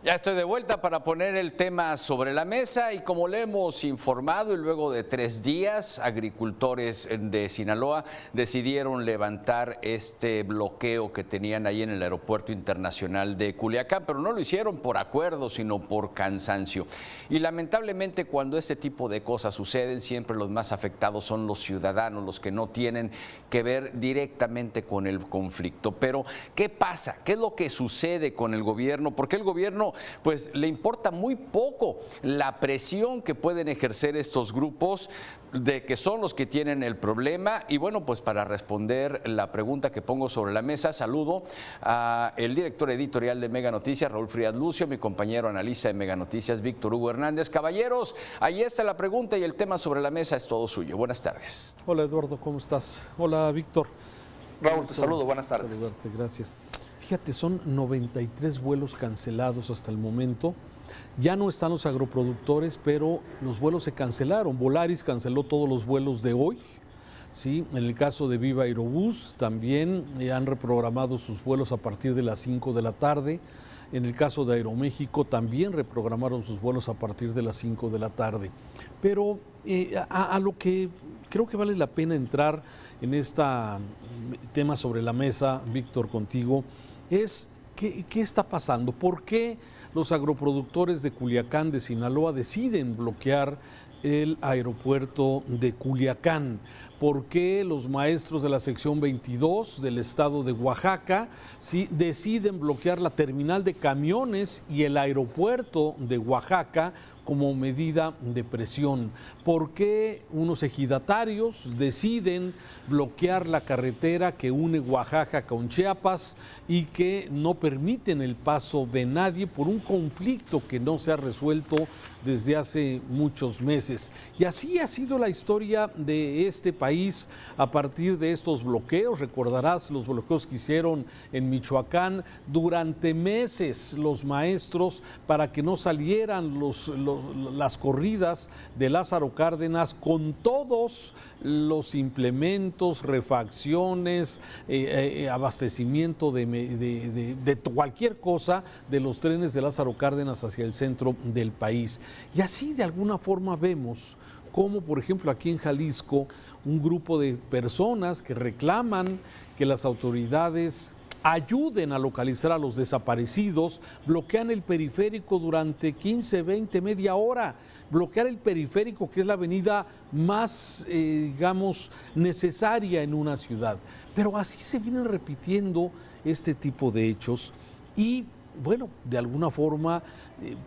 Ya estoy de vuelta para poner el tema sobre la mesa y como le hemos informado y luego de 3 días, agricultores de Sinaloa decidieron levantar este bloqueo que tenían ahí en el aeropuerto internacional de Culiacán, pero no lo hicieron por acuerdo, sino por cansancio. Y lamentablemente cuando este tipo de cosas suceden, siempre los más afectados son los ciudadanos, los que no tienen que ver directamente con el conflicto. Pero, ¿qué pasa? ¿Qué es lo que sucede con el gobierno? Porque el gobierno pues le importa muy poco la presión que pueden ejercer estos grupos de que son los que tienen el problema. Y bueno, pues para responder la pregunta que pongo sobre la mesa, saludo al director editorial de Mega Noticias, Raúl Frías Lucio, mi compañero analista de Mega Noticias, Víctor Hugo Hernández. Caballeros, ahí está la pregunta y el tema sobre la mesa es todo suyo. Buenas tardes. Hola Eduardo, ¿cómo estás? Hola Víctor. Raúl, te saludo, buenas tardes. Saludarte, gracias. Fíjate, son 93 vuelos cancelados hasta el momento. Ya no están los agroproductores, pero los vuelos se cancelaron. Volaris canceló todos los vuelos de hoy. Sí, en el caso de Viva Aerobús también han reprogramado sus vuelos a partir de las 5 de la tarde. En el caso de Aeroméxico también reprogramaron sus vuelos a partir de las 5 de la tarde. Pero a lo que creo que vale la pena entrar en este tema sobre la mesa, Víctor, contigo, es ¿qué está pasando? ¿Por qué los agroproductores de Culiacán, de Sinaloa, deciden bloquear el aeropuerto de Culiacán? ¿Por qué los maestros de la sección 22 del estado de Oaxaca deciden bloquear la terminal de camiones y el aeropuerto de Oaxaca como medida de presión? ¿Por qué unos ejidatarios deciden bloquear la carretera que une Oaxaca con Chiapas y que no permiten el paso de nadie por un conflicto que no se ha resuelto desde hace muchos meses? Y así ha sido la historia de este país a partir de estos bloqueos. Recordarás los bloqueos que hicieron en Michoacán durante meses los maestros para que no salieran las corridas de Lázaro Cárdenas con todos los implementos, refacciones, abastecimiento de cualquier cosa de los trenes de Lázaro Cárdenas hacia el centro del país. Y así de alguna forma vemos cómo, por ejemplo, aquí en Jalisco, un grupo de personas que reclaman que las autoridades ayuden a localizar a los desaparecidos, bloquean el periférico durante 15, 20, media hora. Bloquear el periférico, que es la avenida más, digamos, necesaria en una ciudad. Pero así se vienen repitiendo este tipo de hechos y, bueno, de alguna forma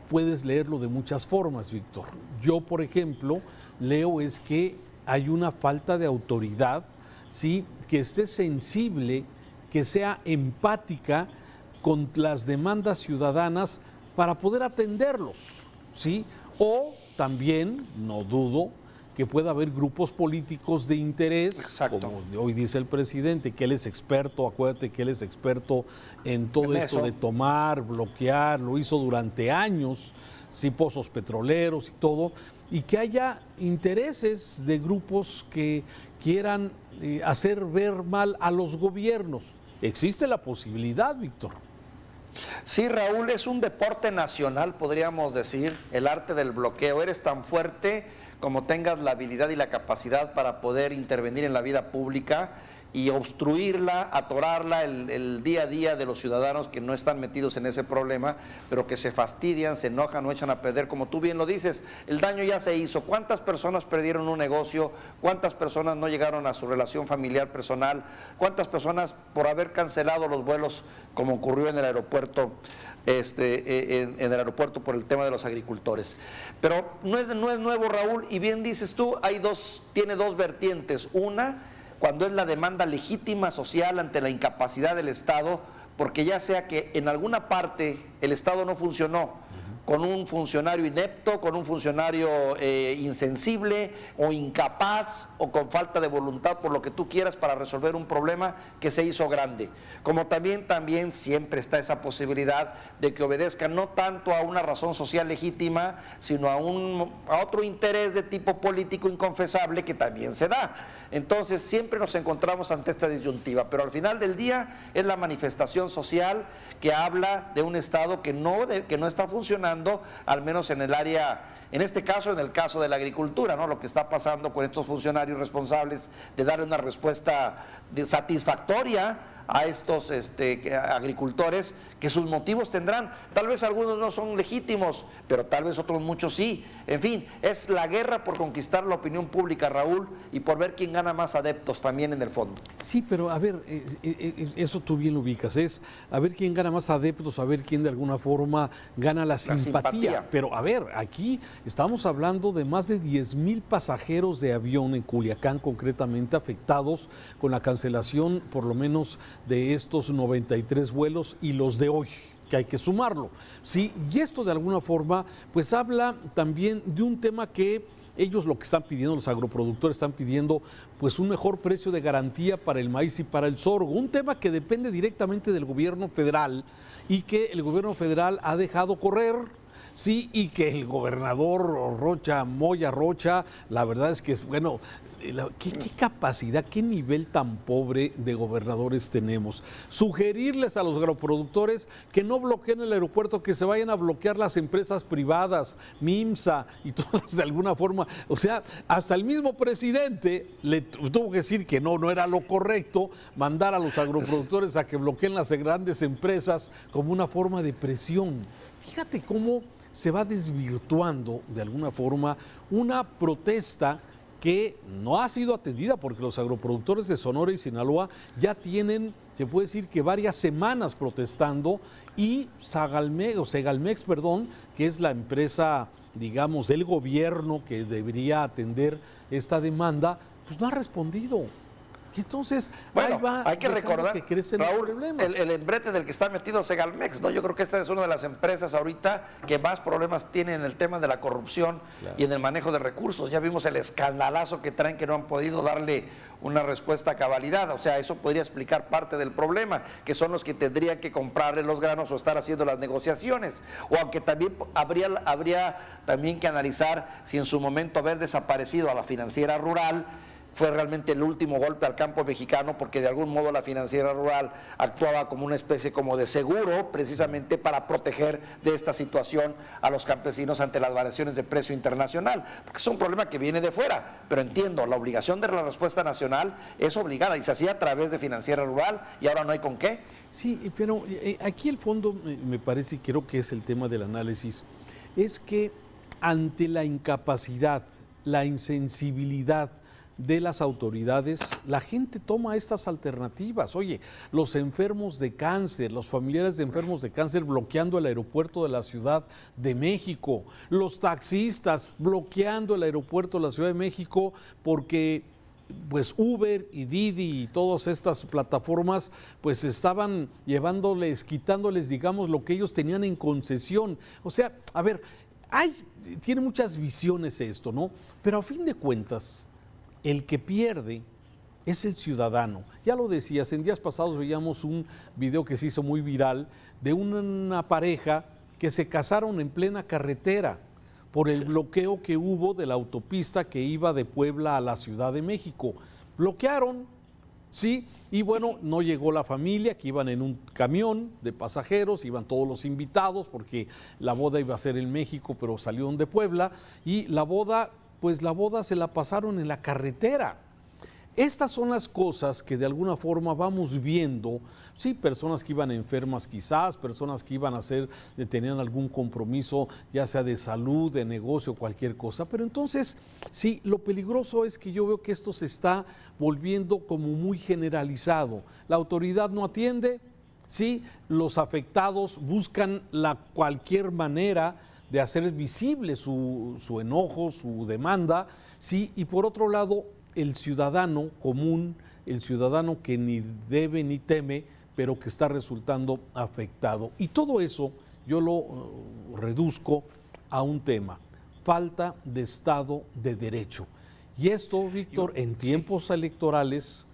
puedes leerlo de muchas formas, Víctor. Yo, por ejemplo, leo es que hay una falta de autoridad, ¿sí?, que esté sensible, que sea empática con las demandas ciudadanas para poder atenderlos, ¿sí? O también, no dudo, que pueda haber grupos políticos de interés. Exacto. Como hoy dice el presidente, que él es experto, acuérdate que él es experto en todo esto de tomar, bloquear, lo hizo durante años, sí, pozos petroleros y todo, y que haya intereses de grupos que quieran hacer ver mal a los gobiernos. Existe la posibilidad, Víctor. Sí, Raúl, es un deporte nacional, podríamos decir, el arte del bloqueo. Eres tan fuerte como tengas la habilidad y la capacidad para poder intervenir en la vida pública y obstruirla, atorarla el día a día de los ciudadanos que no están metidos en ese problema, pero que se fastidian, se enojan o echan a perder, como tú bien lo dices. El daño ya se hizo. ¿Cuántas personas perdieron un negocio? ¿Cuántas personas no llegaron a su relación familiar personal? ¿Cuántas personas por haber cancelado los vuelos, como ocurrió en el aeropuerto, en el aeropuerto por el tema de los agricultores? Pero no es nuevo, Raúl, y bien dices tú, tiene dos vertientes. Una, cuando es la demanda legítima social ante la incapacidad del Estado, porque ya sea que en alguna parte el Estado no funcionó, con un funcionario inepto, con un funcionario insensible o incapaz o con falta de voluntad, por lo que tú quieras, para resolver un problema que se hizo grande. Como también siempre está esa posibilidad de que obedezcan no tanto a una razón social legítima, sino a otro interés de tipo político inconfesable que también se da. Entonces siempre nos encontramos ante esta disyuntiva, pero al final del día es la manifestación social que habla de un Estado que no está funcionando, al menos en el área, en este caso, en el caso de la agricultura, ¿no? Lo que está pasando con estos funcionarios responsables de darle una respuesta satisfactoria a estos agricultores, que sus motivos tendrán, tal vez algunos no son legítimos, pero tal vez otros muchos sí. En fin, es la guerra por conquistar la opinión pública, Raúl, y por ver quién gana más adeptos también en el fondo. Sí, pero a ver, eso tú bien lo ubicas, es a ver quién gana más adeptos, a ver quién de alguna forma gana la simpatía. Pero a ver, aquí estamos hablando de más de 10,000 pasajeros de avión en Culiacán, concretamente afectados con la cancelación, por lo menos, de estos 93 vuelos y los de hoy, que hay que sumarlo. Sí, y esto de alguna forma pues habla también de un tema que ellos lo que están pidiendo, los agroproductores están pidiendo pues un mejor precio de garantía para el maíz y para el sorgo, un tema que depende directamente del gobierno federal y que el gobierno federal ha dejado correr. Sí, y que el gobernador Moya Rocha, la verdad es que es, bueno, ¿qué capacidad, qué nivel tan pobre de gobernadores tenemos? Sugerirles a los agroproductores que no bloqueen el aeropuerto, que se vayan a bloquear las empresas privadas, MIMSA y todas de alguna forma. O sea, hasta el mismo presidente le tuvo que decir que no era lo correcto mandar a los agroproductores a que bloqueen las grandes empresas como una forma de presión. Fíjate cómo se va desvirtuando de alguna forma una protesta que no ha sido atendida, porque los agroproductores de Sonora y Sinaloa ya tienen, se puede decir que varias semanas protestando, y Segalmex, que es la empresa, digamos, del gobierno que debería atender esta demanda, pues no ha respondido. Y entonces, bueno, ahí va, hay que recordar, que crecen Raúl, los problemas. el embrete del que está metido Segalmex, ¿no? Yo creo que esta es una de las empresas ahorita que más problemas tiene en el tema de la corrupción, claro, y en el manejo de recursos. Ya vimos el escandalazo que traen, que no han podido darle una respuesta a cabalidad. O sea, eso podría explicar parte del problema, que son los que tendrían que comprarle los granos o estar haciendo las negociaciones. O aunque también habría también que analizar si en su momento haber desaparecido a la Financiera Rural fue realmente el último golpe al campo mexicano, porque de algún modo la Financiera Rural actuaba como una especie como de seguro, precisamente para proteger de esta situación a los campesinos ante las variaciones de precio internacional, porque es un problema que viene de fuera. Pero entiendo, la obligación de la respuesta nacional es obligada y se hacía a través de Financiera Rural, y ahora no hay con qué. Sí, pero aquí el fondo me parece, y creo que es el tema del análisis, es que ante la incapacidad, la insensibilidad de las autoridades, la gente toma estas alternativas. Oye, los enfermos de cáncer, los familiares de enfermos de cáncer bloqueando el aeropuerto de la Ciudad de México, los taxistas bloqueando el aeropuerto de la Ciudad de México porque pues Uber y Didi y todas estas plataformas pues estaban quitándoles, digamos, lo que ellos tenían en concesión. O sea, a ver, tiene muchas visiones esto, ¿no? Pero a fin de cuentas, el que pierde es el ciudadano. Ya lo decías, en días pasados veíamos un video que se hizo muy viral de una pareja que se casaron en plena carretera por el bloqueo que hubo de la autopista que iba de Puebla a la Ciudad de México. Bloquearon, sí, y bueno, no llegó la familia, que iban en un camión de pasajeros, iban todos los invitados, porque la boda iba a ser en México, pero salieron de Puebla, y la boda se la pasaron en la carretera. Estas son las cosas que de alguna forma vamos viendo, sí, personas que iban enfermas quizás, personas que iban tenían algún compromiso, ya sea de salud, de negocio, cualquier cosa, pero entonces, sí, lo peligroso es que yo veo que esto se está volviendo como muy generalizado. La autoridad no atiende, sí, los afectados buscan cualquier manera de hacer visible su enojo, su demanda, sí, y por otro lado, el ciudadano común, el ciudadano que ni debe ni teme, pero que está resultando afectado. Y todo eso, yo lo reduzco a un tema: falta de Estado de Derecho. Y esto, Víctor, en tiempos electorales,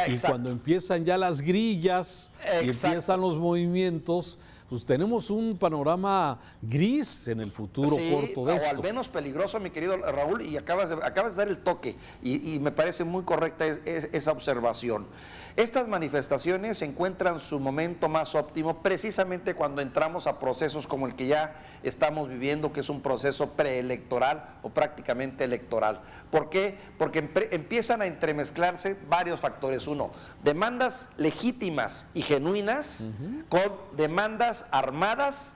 y cuando empiezan ya las grillas y empiezan los movimientos, pues tenemos un panorama gris en el futuro corto de esto. O al menos peligroso, mi querido Raúl, y acabas de dar el toque, y me parece muy correcta esa observación. Estas manifestaciones se encuentran su momento más óptimo precisamente cuando entramos a procesos como el que ya estamos viviendo, que es un proceso preelectoral o prácticamente electoral. ¿Por qué? Porque empiezan a entremezclarse varios factores. Uno, demandas legítimas y genuinas con demandas armadas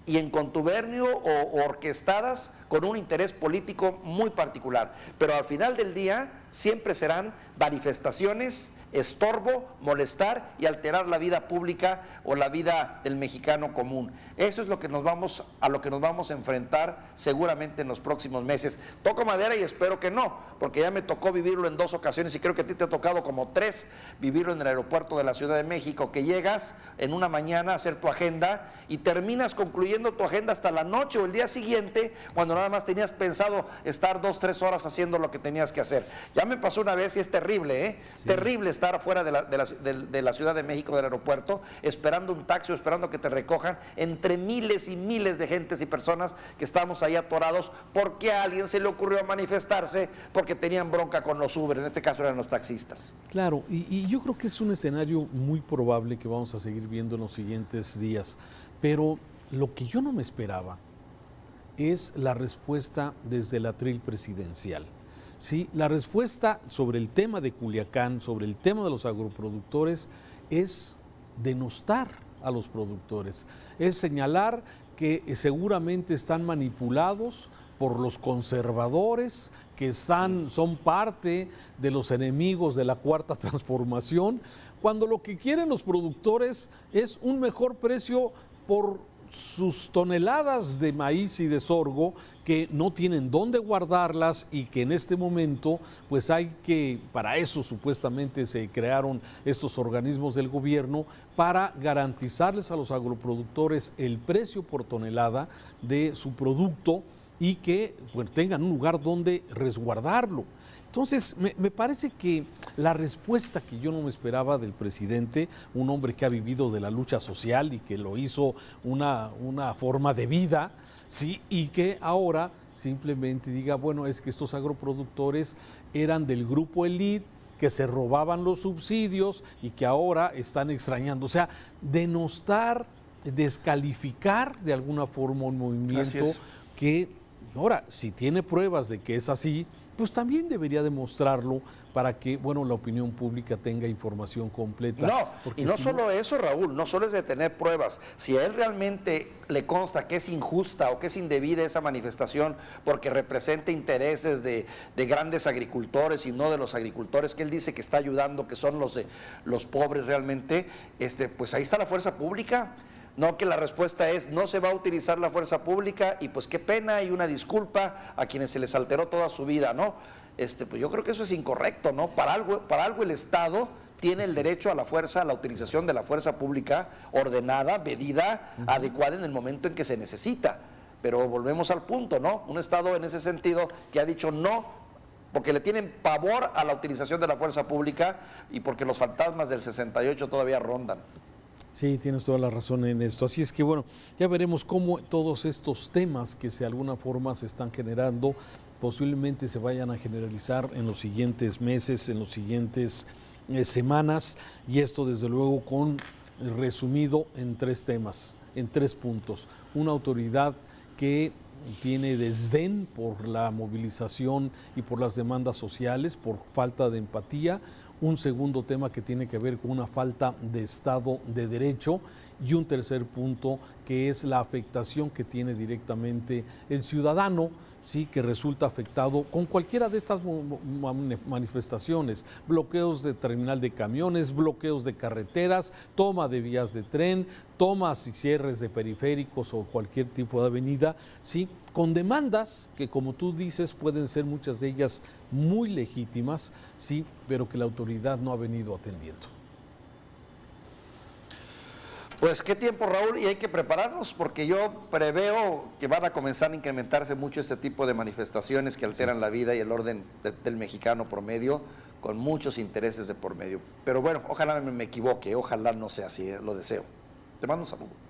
y en contubernio o orquestadas con un interés político muy particular. Pero al final del día siempre serán manifestaciones, estorbo, molestar y alterar la vida pública o la vida del mexicano común. Eso es lo que nos vamos a enfrentar seguramente en los próximos meses. Toco madera y espero que no, porque ya me tocó vivirlo en 2 ocasiones y creo que a ti te ha tocado como 3 vivirlo en el aeropuerto de la Ciudad de México, que llegas en una mañana a hacer tu agenda y terminas concluyendo tu agenda hasta la noche o el día siguiente, cuando nada más tenías pensado estar 2-3 horas haciendo lo que tenías que hacer. Ya me pasó una vez y es terrible, ¿eh? Sí. Terrible estar afuera de la Ciudad de México, del aeropuerto, esperando un taxi o esperando que te recojan, entre miles y miles de gentes y personas que estamos ahí atorados porque a alguien se le ocurrió manifestarse porque tenían bronca con los Uber, en este caso eran los taxistas. Claro, y yo creo que es un escenario muy probable que vamos a seguir viendo en los siguientes días, pero lo que yo no me esperaba es la respuesta desde el atril presidencial. Sí, la respuesta sobre el tema de Culiacán, sobre el tema de los agroproductores, es denostar a los productores, es señalar que seguramente están manipulados por los conservadores, que son parte de los enemigos de la Cuarta Transformación, cuando lo que quieren los productores es un mejor precio por sus toneladas de maíz y de sorgo, que no tienen dónde guardarlas y que en este momento pues hay que, para eso supuestamente se crearon estos organismos del gobierno, para garantizarles a los agroproductores el precio por tonelada de su producto y que pues, tengan un lugar donde resguardarlo. Entonces, me parece que la respuesta que yo no me esperaba del presidente, un hombre que ha vivido de la lucha social y que lo hizo una forma de vida, sí, y que ahora simplemente diga, bueno, es que estos agroproductores eran del grupo élite, que se robaban los subsidios y que ahora están extrañando. O sea, denostar, descalificar de alguna forma un movimiento que, ahora, si tiene pruebas de que es así, pues también debería demostrarlo para que, bueno, la opinión pública tenga información completa. No, y no solo eso, Raúl, no solo es de tener pruebas. Si a él realmente le consta que es injusta o que es indebida esa manifestación porque representa intereses de grandes agricultores y no de los agricultores que él dice que está ayudando, que son los pobres realmente, pues ahí está la fuerza pública. No, que la respuesta es no se va a utilizar la fuerza pública y pues qué pena y una disculpa a quienes se les alteró toda su vida, ¿no? Pues yo creo que eso es incorrecto, ¿no? Para algo el Estado tiene el derecho a la fuerza, a la utilización de la fuerza pública ordenada, medida, adecuada en el momento en que se necesita. Pero volvemos al punto, ¿no? Un Estado en ese sentido que ha dicho no, porque le tienen pavor a la utilización de la fuerza pública y porque los fantasmas del 68 todavía rondan. Sí, tienes toda la razón en esto. Así es que bueno, ya veremos cómo todos estos temas que de alguna forma se están generando posiblemente se vayan a generalizar en los siguientes meses, en los siguientes semanas, y esto desde luego resumido en 3 temas, en 3 puntos. Una autoridad que tiene desdén por la movilización y por las demandas sociales, por falta de empatía. Un segundo tema que tiene que ver con una falta de Estado de Derecho, y un tercer punto que es la afectación que tiene directamente el ciudadano, sí, que resulta afectado con cualquiera de estas manifestaciones: bloqueos de terminal de camiones, bloqueos de carreteras, toma de vías de tren, tomas y cierres de periféricos o cualquier tipo de avenida, sí, con demandas que, como tú dices, pueden ser muchas de ellas muy legítimas, sí, pero que la autoridad no ha venido atendiendo. Pues qué tiempo, Raúl, y hay que prepararnos porque yo preveo que van a comenzar a incrementarse mucho este tipo de manifestaciones que alteran la vida y el orden del mexicano promedio, con muchos intereses de por medio. Pero bueno, ojalá me equivoque, ojalá no sea así, lo deseo. Te mando un saludo.